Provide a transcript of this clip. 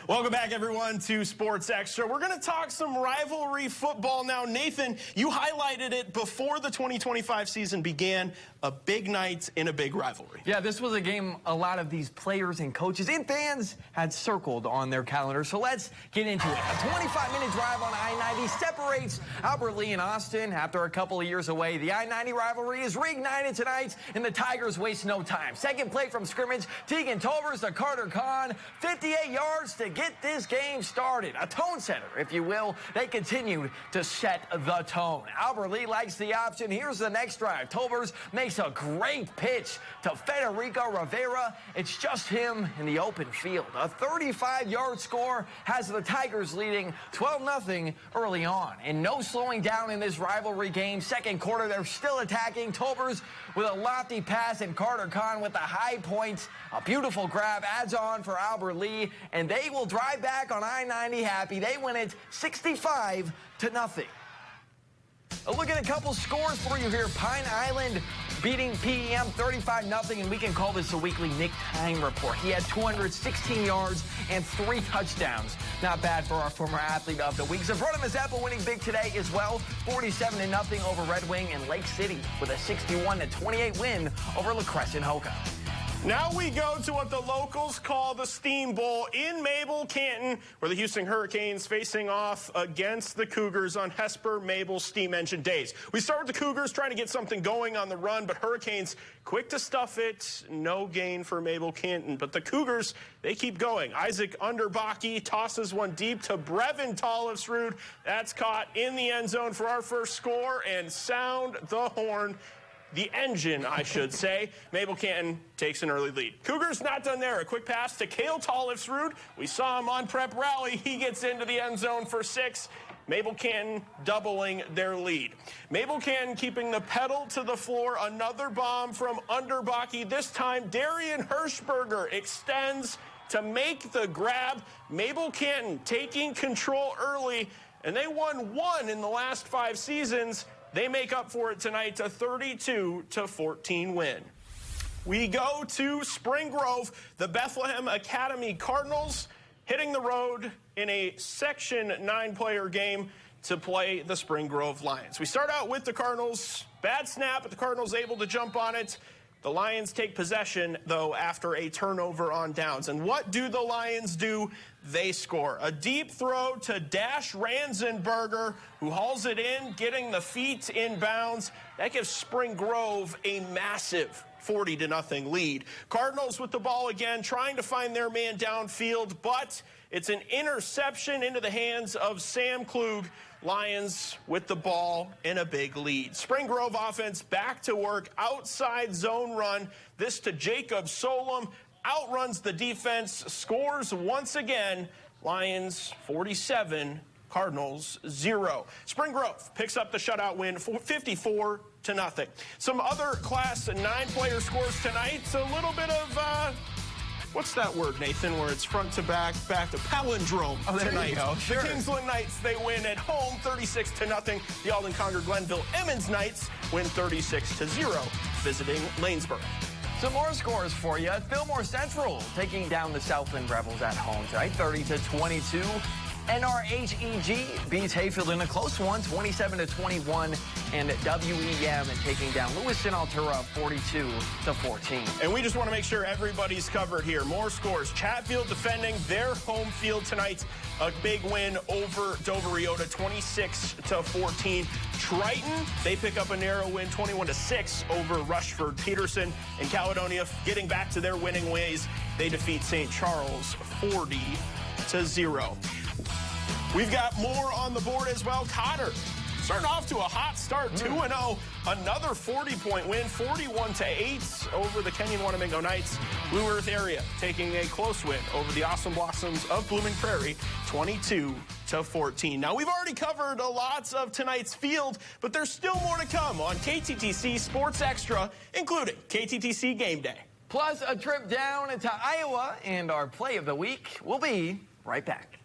Welcome back, everyone, to Sports Extra. We're going to talk some rivalry football now. Nathan, you highlighted it before the 2025 season began, a big night in a big rivalry. Yeah, this was a game a lot of these players and coaches and fans had circled on their calendar. So let's get into it. A 25-minute drive on I-90 separates Albert Lee and Austin. After a couple of years away, the I-90 rivalry is reignited tonight, and the Tigers waste no time. Second play from scrimmage, Tegan Tolvers to Carter Kahn, 58 yards to get this game started. A tone setter, if you will. They continue to set the tone. Albert Lee likes the option. Here's the next drive. Tolvers makes a great pitch to Federico Rivera. It's just him in the open field. A 35-yard score has the Tigers leading 12-0 early on. And no slowing down in this rivalry game. Second quarter, they're still attacking. Tolvers with a lofty pass and Carter Kahn with the high points. A beautiful grab adds on for Albert Lee, and they will drive back on I-90 happy. They win it 65-0. A look at a couple scores for you here. Pine Island beating PEM 35-0, and we can call this a weekly Nick Time report. He had 216 yards and 3 touchdowns. Not bad for our former athlete of the week. Zafrona Mazeppa winning big today as well, 47-0 over Red Wing, and Lake City with a 61-28 win over La Crescent Hoka. Now we go to what the locals call the Steam Bowl in Mabel, Canton, where the Houston Hurricanes facing off against the Cougars on Hesper Mabel Steam Engine days. We start with the Cougars trying to get something going on the run, but Hurricanes quick to stuff it. No gain for Mabel Canton, but the Cougars, they keep going. Isaac Underbaki tosses one deep to Brevin Tollefsrud. That's caught in the end zone for our first score, and sound the horn. The engine, I should say. Mabel Canton takes an early lead. Cougars not done there. A quick pass to Cale Tollefsrud. We saw him on prep rally. He gets into the end zone for 6. Mabel Canton doubling their lead. Mabel Canton keeping the pedal to the floor. Another bomb from Underbaki. This time, Darian Hirschberger extends to make the grab. Mabel Canton taking control early, and they won 1 in the last 5 seasons. They make up for it tonight, a 32-14 win. We go to Spring Grove. The Bethlehem Academy Cardinals hitting the road in a Section 9-player game to play the Spring Grove Lions. We start out with the Cardinals. Bad snap, but the Cardinals able to jump on it. The Lions take possession, though, after a turnover on downs. And what do the Lions do? They score. A deep throw to Dash Ranzenberger, who hauls it in, getting the feet in bounds. That gives Spring Grove a massive 40-0 lead. Cardinals with the ball again, trying to find their man downfield, but it's an interception into the hands of Sam Klug. Lions with the ball in a big lead. Spring Grove offense back to work, outside zone run. This to Jacob Solom, outruns the defense, scores once again. Lions 47, Cardinals 0. Spring Grove picks up the shutout win, 54-0. Some other Class 9-player scores tonight. A little bit of what's that word, Nathan, where it's front to back, back to palindrome tonight. Sure. The Kingsland Knights, they win at home 36-0. The Alden Conger Glenville Emmons Knights win 36-0, visiting Lanesboro. Some more scores for you. Fillmore Central taking down the Southland Rebels at home tonight, 30-22. NRHEG beats Hayfield in a close one, 27-21, and WEM taking down Lewiston Altura 42-14. And we just want to make sure everybody's covered here. More scores. Chatfield defending their home field tonight. A big win over Dover Riota, 26-14. Triton, they pick up a narrow win, 21-6 over Rushford Peterson. And Caledonia getting back to their winning ways. They defeat St. Charles 40-0. We've got more on the board as well. Cotter starting off to a hot start, 2-0. Another 40-point win, 41-8 over the Kenyon Wanamingo Knights. Blue Earth area taking a close win over the Awesome Blossoms of Blooming Prairie, 22-14. Now, we've already covered a lot of tonight's field, but there's still more to come on KTTC Sports Extra, including KTTC Game Day. Plus a trip down to Iowa, and our play of the week. We'll be right back.